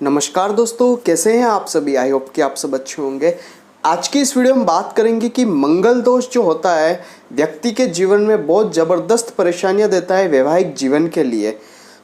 नमस्कार दोस्तों, कैसे हैं आप सभी। आई होप कि आप सब अच्छे होंगे। आज की इस वीडियो में बात करेंगे कि मंगल दोष जो होता है व्यक्ति के जीवन में बहुत ज़बरदस्त परेशानियां देता है वैवाहिक जीवन के लिए।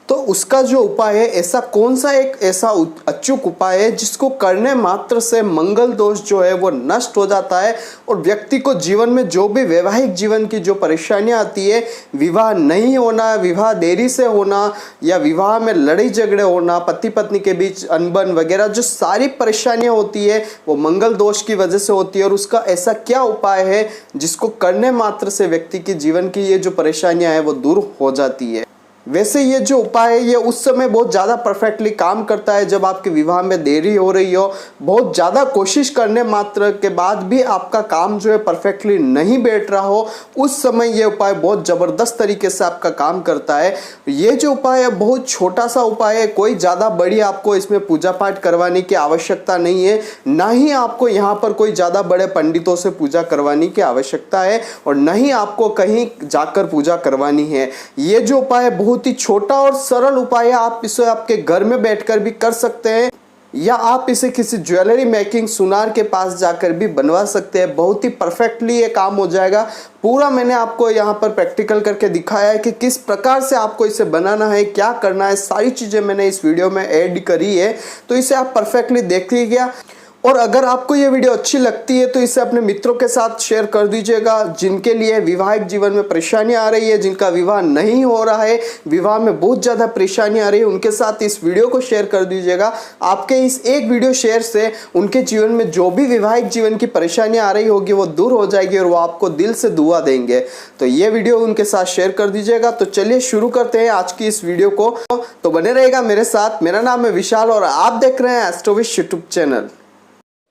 तो उसका जो उपाय है, ऐसा कौन सा एक ऐसा अचूक उपाय है जिसको करने मात्र से मंगल दोष जो है वो नष्ट हो जाता है और व्यक्ति को जीवन में जो भी वैवाहिक जीवन की जो परेशानियां आती है, विवाह नहीं होना, विवाह देरी से होना या विवाह में लड़ाई झगड़े होना, पति पत्नी के बीच अनबन वगैरह, जो सारी परेशानियां होती है वो मंगल दोष की वजह से होती है। और उसका ऐसा क्या उपाय है जिसको करने मात्र से व्यक्ति के जीवन की ये जो परेशानियां हैं वो दूर हो जाती है। वैसे ये जो उपाय है ये उस समय बहुत ज़्यादा परफेक्टली काम करता है जब आपके विवाह में देरी हो रही हो, बहुत ज़्यादा कोशिश करने मात्र के बाद भी आपका काम जो है परफेक्टली नहीं बैठ रहा हो, उस समय ये उपाय बहुत ज़बरदस्त तरीके से आपका काम करता है। ये जो उपाय है बहुत छोटा सा उपाय है, कोई ज़्यादा बड़ी आपको इसमें पूजा पाठ करवाने की आवश्यकता नहीं है, ना ही आपको यहाँ पर कोई ज़्यादा बड़े पंडितों से पूजा करवाने की आवश्यकता है और न ही आपको कहीं जाकर पूजा करवानी है। ये जो उपाय बहुत ही छोटा और सरल उपाय है, आप इसे आपके घर में बैठकर भी कर सकते हैं या आप इसे किसी ज्वेलरी मेकिंग सुनार के पास जाकर भी बनवा सकते हैं। बहुत ही परफेक्टली ये काम हो जाएगा। पूरा मैंने आपको यहाँ पर प्रैक्टिकल करके दिखाया है कि किस प्रकार से आपको इसे बनाना है, क्या करना है, सारी चीज़ें मैंने इस वीडियो में ऐड करी है, तो इसे आप परफेक्टली देख लीजिएगा। और अगर आपको ये वीडियो अच्छी लगती है तो इसे अपने मित्रों के साथ शेयर कर दीजिएगा जिनके लिए विवाहिक जीवन में परेशानी आ रही है, जिनका विवाह नहीं हो रहा है, विवाह में बहुत ज़्यादा परेशानी आ रही है, उनके साथ इस वीडियो को शेयर कर दीजिएगा। आपके इस एक वीडियो शेयर से उनके जीवन में जो भी विवाहिक जीवन की परेशानी आ रही होगी वो दूर हो जाएगी और वो आपको दिल से दुआ देंगे। तो ये वीडियो उनके साथ शेयर कर दीजिएगा। तो चलिए शुरू करते हैं आज की इस वीडियो को। तो बने रहेगा मेरे साथ। मेरा नाम है विशाल और आप देख रहे हैं एस्ट्रोविश यूट्यूब चैनल।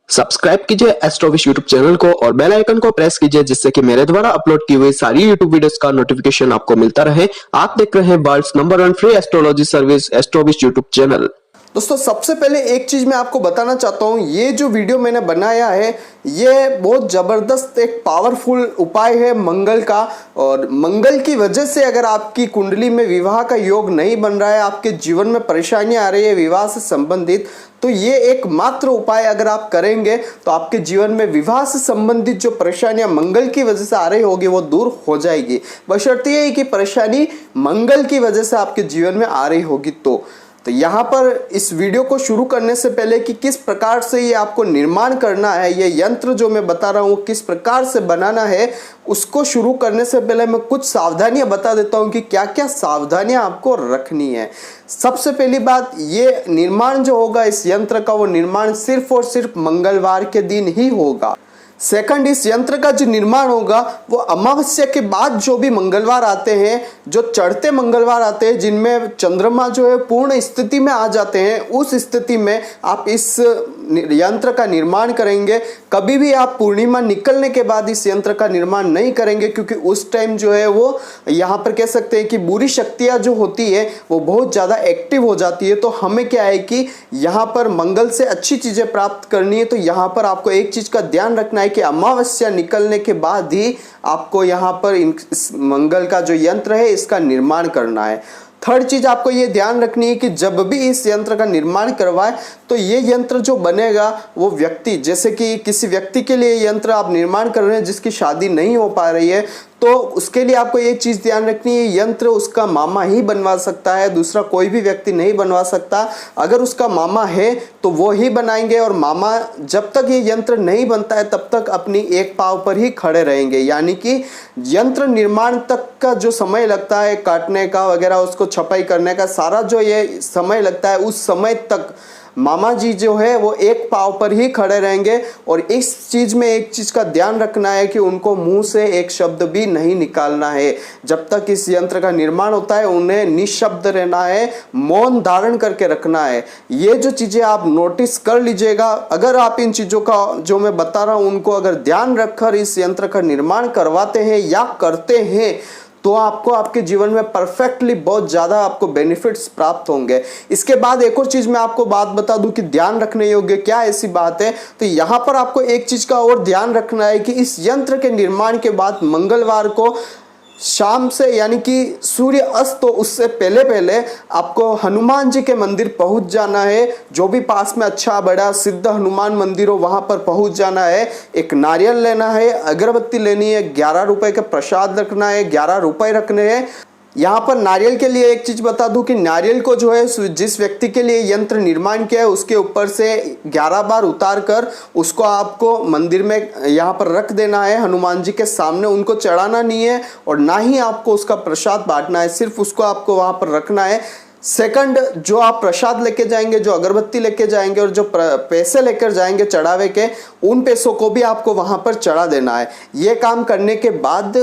सब्सक्राइब कीजिए एस्ट्रोविश यूट्यूब चैनल को और बेल आइकन को प्रेस कीजिए जिससे कि मेरे द्वारा अपलोड की हुई सारी यूट्यूब वीडियोस का नोटिफिकेशन आपको मिलता रहे। आप देख रहे हैं world's number 1 free astrology service Astrowish YouTube channel. दोस्तों सबसे पहले एक चीज़ मैं आपको बताना चाहता हूँ, ये जो वीडियो मैंने बनाया है ये बहुत ज़बरदस्त एक पावरफुल उपाय है मंगल का। और मंगल की वजह से अगर आपकी कुंडली में विवाह का योग नहीं बन रहा है, आपके जीवन में परेशानी आ रही है विवाह से संबंधित, तो ये एकमात्र उपाय अगर आप करेंगे तो आपके जीवन में विवाह से संबंधित जो परेशानियां मंगल की वजह से आ रही होगी वो दूर हो जाएगी। बशर्ते ये कि परेशानी मंगल की वजह से आपके जीवन में आ रही होगी। तो यहाँ पर इस वीडियो को शुरू करने से पहले कि किस प्रकार से ये आपको निर्माण करना है, ये यंत्र जो मैं बता रहा हूँ किस प्रकार से बनाना है, उसको शुरू करने से पहले मैं कुछ सावधानियां बता देता हूँ कि क्या क्या सावधानियां आपको रखनी है। सबसे पहली बात, ये निर्माण जो होगा इस यंत्र का, वो निर्माण सिर्फ और सिर्फ मंगलवार के दिन ही होगा। सेकंड, इस यंत्र का जो निर्माण होगा वो अमावस्या के बाद जो भी मंगलवार आते हैं, जो चढ़ते मंगलवार आते हैं, जिनमें चंद्रमा जो है पूर्ण स्थिति में आ जाते हैं, उस स्थिति में आप इस यंत्र का निर्माण करेंगे। कभी भी आप पूर्णिमा निकलने के बाद इस यंत्र का निर्माण नहीं करेंगे क्योंकि उस टाइम जो है वो यहाँ पर कह सकते हैं कि बुरी शक्तियाँ जो होती है वो बहुत ज़्यादा एक्टिव हो जाती है। तो हमें क्या है कि यहाँ पर मंगल से अच्छी चीज़ें प्राप्त करनी है। तो यहाँ पर आपको एक चीज़ का ध्यान रखना है कि अमावस्या निकलने के बाद ही आपको यहाँ पर इस मंगल का जो यंत्र है इसका निर्माण करना है। थर्ड चीज आपको ये ध्यान रखनी है कि जब भी इस यंत्र का निर्माण करवाएं तो ये यंत्र जो बनेगा वो व्यक्ति, जैसे कि किसी व्यक्ति के लिए यंत्र आप निर्माण कर रहे हैं जिसकी शादी नहीं हो पा रही है, तो उसके लिए आपको ये चीज़ ध्यान रखनी है यंत्र उसका मामा ही बनवा सकता है, दूसरा कोई भी व्यक्ति नहीं बनवा सकता। अगर उसका मामा है तो वो ही बनाएंगे और मामा जब तक ये यंत्र नहीं बनता है तब तक अपनी एक पाँव पर ही खड़े रहेंगे। यानी कि यंत्र निर्माण तक का जो समय लगता है, काटने का वगैरह, उसको छपाई करने का सारा जो ये समय लगता है, उस समय तक मामा जी जो है वो एक पाँव पर ही खड़े रहेंगे। और इस चीज़ में एक चीज़ का ध्यान रखना है कि उनको मुंह से एक शब्द भी नहीं निकालना है। जब तक इस यंत्र का निर्माण होता है उन्हें निशब्द रहना है, मौन धारण करके रखना है। ये जो चीज़ें आप नोटिस कर लीजिएगा। अगर आप इन चीज़ों का जो मैं बता रहा हूँ उनको अगर ध्यान रखकर इस यंत्र का निर्माण करवाते हैं या करते हैं तो आपको आपके जीवन में परफेक्टली बहुत ज़्यादा आपको बेनिफिट्स प्राप्त होंगे। इसके बाद एक और चीज़ मैं आपको बात बता दूं कि ध्यान रखने योग्य क्या ऐसी बात है, तो यहाँ पर आपको एक चीज़ का और ध्यान रखना है कि इस यंत्र के निर्माण के बाद मंगलवार को शाम से यानी कि सूर्य अस्त तो उससे पहले पहले आपको हनुमान जी के मंदिर पहुंच जाना है। जो भी पास में अच्छा बड़ा सिद्ध हनुमान मंदिर हो वहां पर पहुंच जाना है। एक नारियल लेना है, अगरबत्ती लेनी है, 11 रुपए का प्रसाद रखना है, 11 रुपए रखने हैं। यहाँ पर नारियल के लिए एक चीज बता दूं कि नारियल को जो है जिस व्यक्ति के लिए यंत्र निर्माण किया है उसके ऊपर से 11 बार उतार कर उसको आपको मंदिर में यहाँ पर रख देना है हनुमान जी के सामने। उनको चढ़ाना नहीं है और ना ही आपको उसका प्रसाद बांटना है, सिर्फ उसको आपको वहां पर रखना है। सेकंड, जो आप प्रसाद लेके जाएंगे, जो अगरबत्ती लेके जाएंगे और जो पैसे लेकर जाएंगे चढ़ावे के, उन पैसों को भी आपको वहां पर चढ़ा देना है। ये काम करने के बाद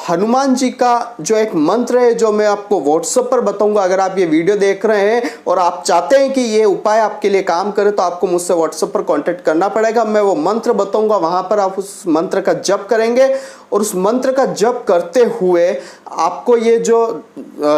हनुमान जी का जो एक मंत्र है जो मैं आपको व्हाट्सएप पर बताऊंगा, अगर आप ये वीडियो देख रहे हैं और आप चाहते हैं कि ये उपाय आपके लिए काम करे तो आपको मुझसे व्हाट्सएप पर कॉन्टेक्ट करना पड़ेगा। मैं वो मंत्र बताऊंगा, वहां पर आप उस मंत्र का जप करेंगे और उस मंत्र का जप करते हुए आपको ये जो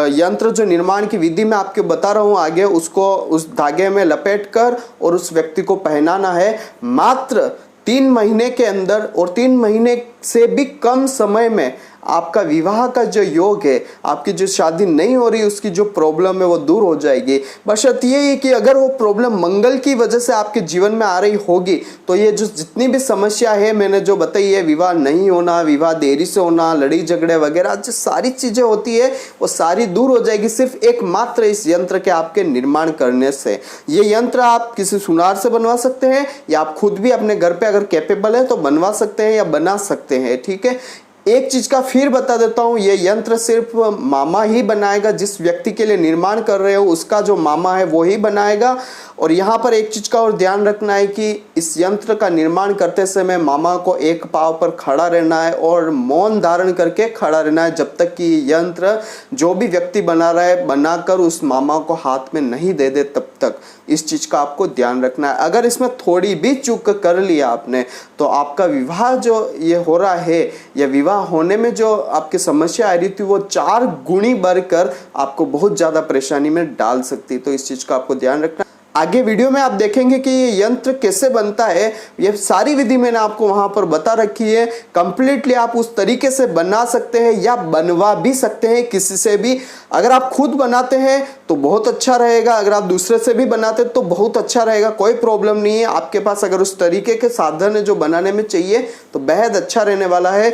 यंत्र जो निर्माण की विधि में आपको बता रहा हूं आगे, उसको उस धागे में लपेट कर और उस व्यक्ति को पहनाना है। मात्र 3 महीने के अंदर और 3 महीने से भी कम समय में आपका विवाह का जो योग है, आपकी जो शादी नहीं हो रही उसकी जो प्रॉब्लम है वो दूर हो जाएगी। बशर्ते ये है कि अगर वो प्रॉब्लम मंगल की वजह से आपके जीवन में आ रही होगी तो ये जो जितनी भी समस्या है मैंने जो बताई है, विवाह नहीं होना, विवाह देरी से होना, लड़ाई झगड़े वगैरह जो सारी चीजें होती है वो सारी दूर हो जाएगी सिर्फ एकमात्र इस यंत्र के आपके निर्माण करने से। ये यंत्र आप किसी सुनार से बनवा सकते हैं या आप खुद भी अपने घर पे अगर कैपेबल है तो बनवा सकते हैं या बना सकते हैं। ठीक है, एक चीज का फिर बता देता हूं, ये यंत्र सिर्फ मामा ही बनाएगा। जिस व्यक्ति के लिए निर्माण कर रहे हो उसका जो मामा है वो ही बनाएगा। और यहाँ पर एक चीज का और ध्यान रखना है कि इस यंत्र का निर्माण करते समय मामा को एक पांव पर खड़ा रहना है और मौन धारण करके खड़ा रहना है जब तक कि यंत्र जो भी व्यक्ति बना रहा है बनाकर उस मामा को हाथ में नहीं दे दे तब तक। इस चीज का आपको ध्यान रखना है। अगर इसमें थोड़ी भी चूक कर लिया आपने तो आपका विवाह जो ये हो रहा है या विवाह होने में जो आपकी समस्या आ रही थी वो 4 गुणी बढ़कर आपको बहुत ज्यादा परेशानी में डाल सकती। तो इस चीज का आपको ध्यान रखना। आगे वीडियो में आप देखेंगे कि ये यंत्र कैसे बनता है, ये सारी विधि मैंने आपको वहां पर बता रखी है। कंप्लीटली आप उस तरीके से बना सकते हैं या बनवा भी सकते हैं किसी से भी। अगर आप खुद बनाते हैं तो बहुत अच्छा रहेगा, अगर आप दूसरे से भी बनाते तो बहुत अच्छा रहेगा, कोई प्रॉब्लम नहीं है। आपके पास अगर उस तरीके के साधन है जो बनाने में चाहिए तो बेहद अच्छा रहने वाला है।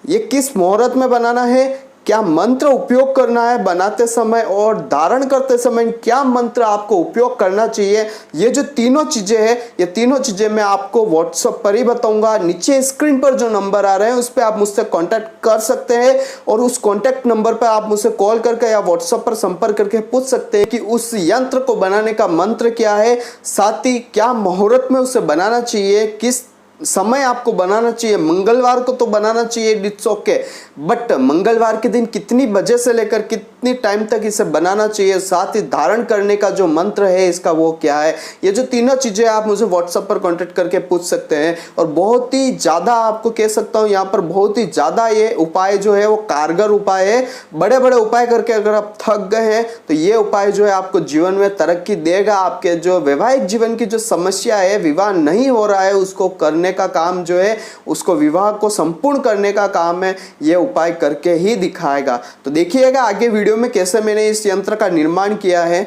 ये किस मुहूर्त में बनाना है, क्या मंत्र उपयोग करना है बनाते समय और धारण करते समय क्या मंत्र आपको उपयोग करना चाहिए, ये जो तीनों चीजें हैं ये तीनों चीजें मैं आपको व्हाट्सएप पर ही बताऊंगा। नीचे स्क्रीन पर जो नंबर आ रहे हैं उस पर आप मुझसे कांटेक्ट कर सकते हैं और उस कांटेक्ट नंबर पर आप मुझसे कॉल करके या व्हाट्सएप पर संपर्क करके पूछ सकते हैं कि उस यंत्र को बनाने का मंत्र क्या है, साथ ही क्या मुहूर्त में उसे बनाना चाहिए, किस समय आपको बनाना चाहिए। मंगलवार को तो बनाना चाहिए, इट्स ओके, बट मंगलवार के दिन कितनी बजे से लेकर कितनी टाइम तक इसे बनाना चाहिए, साथ ही धारण करने का जो मंत्र है इसका वो क्या है। ये जो तीनों चीजें आप मुझे व्हाट्सएप पर कांटेक्ट करके पूछ सकते हैं। और बहुत ही ज्यादा आपको कह सकता हूँ यहाँ पर बहुत ही ज्यादा ये उपाय जो है वो कारगर उपाय है। बड़े बड़े उपाय करके अगर आप थक गए हैं तो ये उपाय जो है आपको जीवन में तरक्की देगा। आपके जो वैवाहिक जीवन की जो समस्या है, विवाह नहीं हो रहा है, उसको करने का काम जो है, उसको विवाह को संपूर्ण करने का काम है, ये उपाय करके ही दिखाएगा। तो देखिएगा आगे वीडियो में कैसे मैंने इस यंत्र का निर्माण किया है।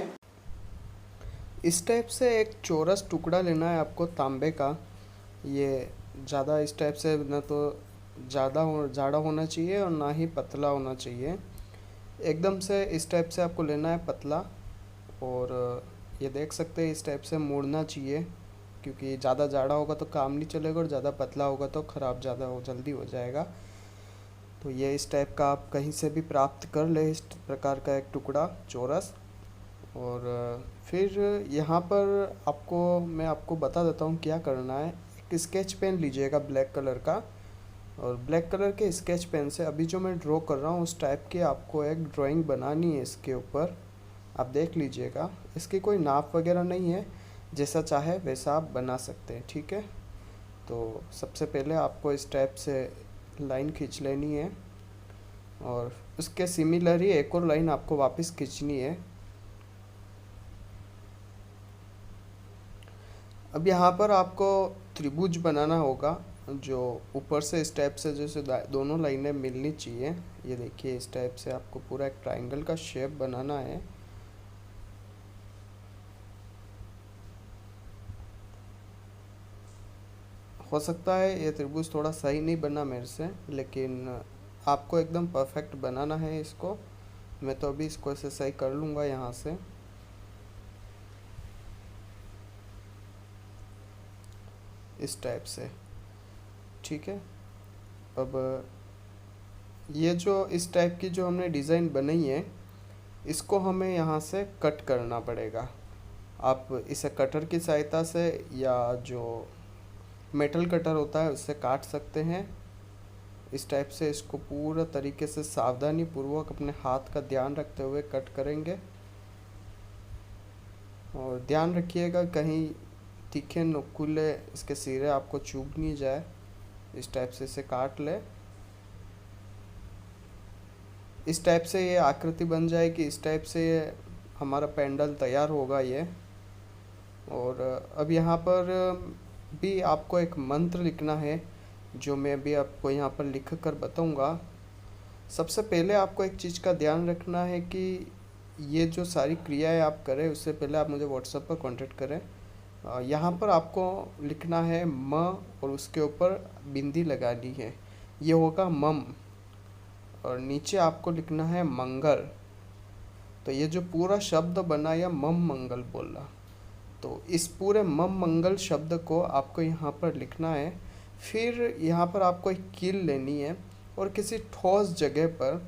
इस टाइप से एक चौरस टुकड़ा लेना है आपको तांबे का। ये ज़्यादा इस टाइप से ना तो ज़्यादा जाड़ा होना चाहिए और ना ही पतला होना चाहिए, एकदम से इस टाइप से आपको लेना है पतला। और ये देख सकते हैं इस टाइप से मोड़ना चाहिए, क्योंकि ज़्यादा जाड़ा होगा तो काम नहीं चलेगा और ज़्यादा पतला होगा तो ख़राब जल्दी हो जाएगा। तो ये इस टाइप का आप कहीं से भी प्राप्त कर ले इस प्रकार का एक टुकड़ा चौरस। और फिर यहाँ पर मैं आपको बता देता हूँ क्या करना है। एक स्केच पेन लीजिएगा ब्लैक कलर का, और ब्लैक कलर के स्केच पेन से अभी जो मैं ड्रॉ कर रहा हूँ उस टाइप की आपको एक ड्राइंग बनानी है। इसके ऊपर आप देख लीजिएगा, इसकी कोई नाप वगैरह नहीं है, जैसा चाहे वैसा आप बना सकते हैं। ठीक है, तो सबसे पहले आपको इस टाइप से लाइन खींच लेनी है और उसके सिमिलर ही एक और लाइन आपको वापस खींचनी है। अब यहाँ पर आपको त्रिभुज बनाना होगा। जो ऊपर से इस टाइप से जैसे दोनों लाइनें मिलनी चाहिए। ये देखिए इस टाइप से आपको पूरा एक ट्रायंगल का शेप बनाना है। हो सकता है ये त्रिभुज थोड़ा सही नहीं बना मेरे से, लेकिन आपको एकदम परफेक्ट बनाना है इसको। मैं तो अभी इसको ऐसे सही कर लूँगा यहाँ से। इस टाइप से, ठीक है। अब ये जो इस टाइप की जो हमने डिज़ाइन बनाई है, इसको हमें यहाँ से कट करना पड़ेगा। आप इसे कटर की सहायता से या जो मेटल कटर होता है उससे काट सकते हैं। इस टाइप से इसको पूरा तरीके से सावधानी पूर्वक अपने हाथ का ध्यान रखते हुए कट करेंगे। और ध्यान रखिएगा कहीं तीखे नुकीले इसके सिरे आपको चुभ नहीं जाए। इस टाइप से इसे काट ले। इस टाइप से ये आकृति बन जाएगी। इस टाइप से ये हमारा पेंडल तैयार होगा ये। और अब यहाँ पर भी आपको एक मंत्र लिखना है, जो मैं अभी आपको यहाँ पर लिख कर बताऊँगा। सबसे पहले आपको एक चीज़ का ध्यान रखना है कि ये जो सारी क्रियाएं आप करें उससे पहले आप मुझे व्हाट्सएप पर कांटेक्ट करें। यहाँ पर आपको लिखना है म और उसके ऊपर बिंदी लगानी है, ये होगा मम। और नीचे आपको लिखना है मंगल। तो ये जो पूरा शब्द बना या मम मंगल बोला, तो इस पूरे मम मंगल शब्द को आपको यहाँ पर लिखना है। फिर यहाँ पर आपको एक कील लेनी है और किसी ठोस जगह पर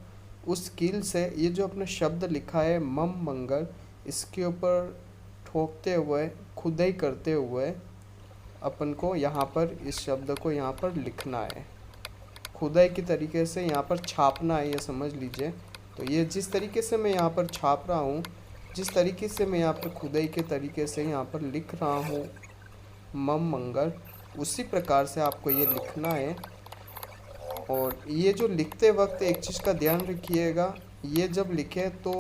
उस कील से ये जो अपने शब्द लिखा है मम मंगल, इसके ऊपर ठोकते हुए, खुदाई करते हुए अपन को यहाँ पर इस शब्द को यहाँ पर लिखना है। खुदाई के तरीके से यहाँ पर छापना है, ये समझ लीजिए। तो ये जिस तरीके से मैं यहाँ पर छाप रहा हूँ, जिस तरीके से मैं यहाँ पर खुदाई के तरीके से यहाँ पर लिख रहा हूँ मम मंगल, उसी प्रकार से आपको ये लिखना है। और ये जो लिखते वक्त एक चीज़ का ध्यान रखिएगा, ये जब लिखे तो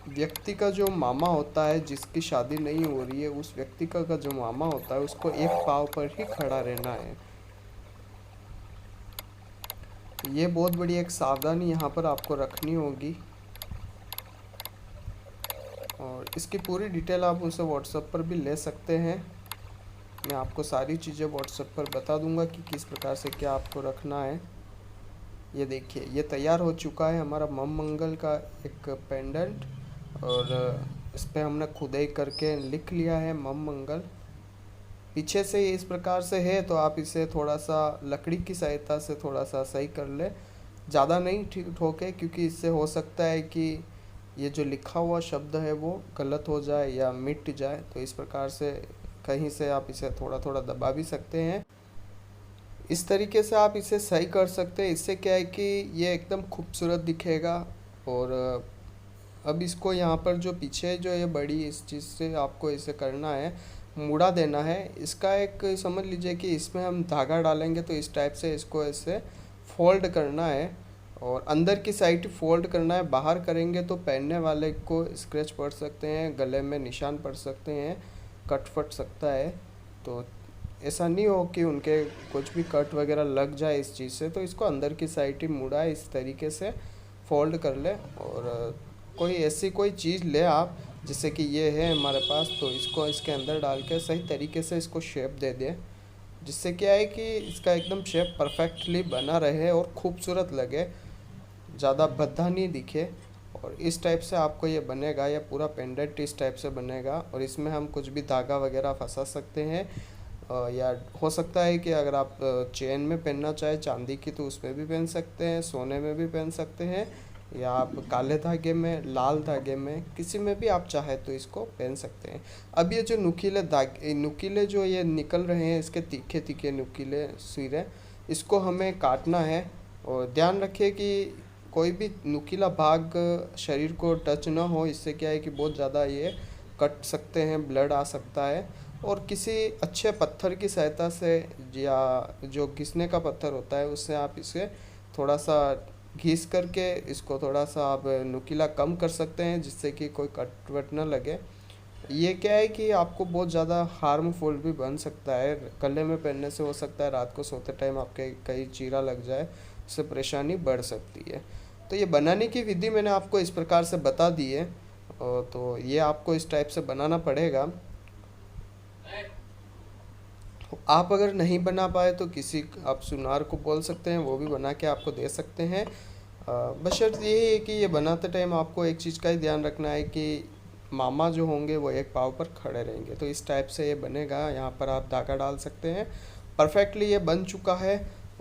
व्यक्ति का जो मामा होता है, जिसकी शादी नहीं हो रही है, उस व्यक्ति का जो मामा होता है उसको एक पाँव पर ही खड़ा रहना है। ये बहुत बड़ी एक सावधानी यहाँ पर आपको रखनी होगी। और इसकी पूरी डिटेल आप उनसे व्हाट्सएप पर भी ले सकते हैं। मैं आपको सारी चीज़ें व्हाट्सएप पर बता दूंगा कि किस प्रकार से क्या आपको रखना है। ये देखिए ये तैयार हो चुका है हमारा मम मंगल का एक पेंडेंट। और इस पर हमने खुदाई करके लिख लिया है मम मंगल। पीछे से इस प्रकार से है, तो आप इसे थोड़ा सा लकड़ी की सहायता से थोड़ा सा सही कर ले, ज़्यादा नहीं ठोके, क्योंकि इससे हो सकता है कि ये जो लिखा हुआ शब्द है वो गलत हो जाए या मिट जाए। तो इस प्रकार से कहीं से आप इसे थोड़ा थोड़ा दबा भी सकते हैं। इस तरीके से आप इसे सही कर सकते हैं। इससे क्या है कि ये एकदम खूबसूरत दिखेगा। और अब इसको यहाँ पर जो पीछे जो ये बड़ी इस चीज़ से आपको इसे करना है, मुड़ा देना है। इसका एक समझ लीजिए कि इसमें हम धागा डालेंगे, तो इस टाइप से इसको ऐसे फोल्ड करना है और अंदर की साइड फोल्ड करना है। बाहर करेंगे तो पहनने वाले को स्क्रैच पड़ सकते हैं, गले में निशान पड़ सकते हैं, कट फट सकता है। तो ऐसा नहीं हो कि उनके कुछ भी कट वगैरह लग जाए इस चीज़ से। तो इसको अंदर की साइड ही मुड़ा इस तरीके से फोल्ड कर ले। और कोई ऐसी कोई चीज़ ले आप, जैसे कि ये है हमारे पास, तो इसको इसके अंदर डाल के सही तरीके से इसको शेप दे दे, जिससे क्या है कि इसका एकदम शेप परफेक्टली बना रहे और खूबसूरत लगे, ज़्यादा भद्दा नहीं दिखे। और इस टाइप से आपको ये बनेगा, या पूरा पेंडेंट इस टाइप से बनेगा। और इसमें हम कुछ भी धागा वगैरह फंसा सकते हैं, या हो सकता है कि अगर आप चेन में पहनना चाहे चांदी की तो उसमें भी पहन सकते हैं, सोने में भी पहन सकते हैं, या आप काले धागे में, लाल धागे में, किसी में भी आप चाहे तो इसको पहन सकते हैं। अब ये जो नुकीले धागे, नुकीले जो ये निकल रहे हैं, इसके तीखे तीखे नुकीले सिरे, इसको हमें काटना है। और ध्यान रखिए कि कोई भी नुकीला भाग शरीर को टच ना हो, इससे क्या है कि बहुत ज़्यादा ये कट सकते हैं, ब्लड आ सकता है। और किसी अच्छे पत्थर की सहायता से, या जो घिसने का पत्थर होता है, उससे आप इसे थोड़ा सा घिस करके इसको थोड़ा सा आप नुकीला कम कर सकते हैं, जिससे कि कोई कट वट ना लगे। ये क्या है कि आपको बहुत ज़्यादा हार्मफुल भी बन सकता है। गले में पहनने से हो सकता है रात को सोते टाइम आपके कहीं चीरा लग जाए, उससे परेशानी बढ़ सकती है। तो ये बनाने की विधि मैंने आपको इस प्रकार से बता दी है, और तो ये आपको इस टाइप से बनाना पड़ेगा। आप अगर नहीं बना पाए तो किसी आप सुनार को बोल सकते हैं, वो भी बना के आपको दे सकते हैं। बशर्त ये है कि ये बनाते टाइम आपको एक चीज़ का ही ध्यान रखना है कि मामा जो होंगे वो एक पाँव पर खड़े रहेंगे। तो इस टाइप से ये बनेगा। यहाँ पर आप धागा डाल सकते हैं। परफेक्टली ये बन चुका है,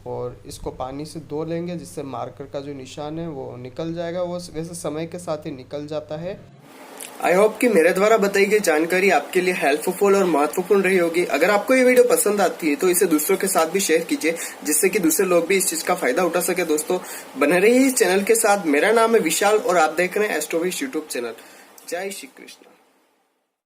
और इसको पानी से धो लेंगे जिससे मार्कर का जो निशान है वो निकल जाएगा। वो वैसे समय के साथ ही निकल जाता है। आई होप कि मेरे द्वारा बताई गई जानकारी आपके लिए हेल्पफुल और महत्वपूर्ण रही होगी। अगर आपको ये वीडियो पसंद आती है तो इसे दूसरों के साथ भी शेयर कीजिए, जिससे कि दूसरे लोग भी इस चीज का फायदा उठा सके। दोस्तों, बने रहिए इस चैनल के साथ। मेरा नाम है विशाल और आप देख रहे हैं एस्ट्रोविश यूट्यूब चैनल। जय श्री कृष्ण।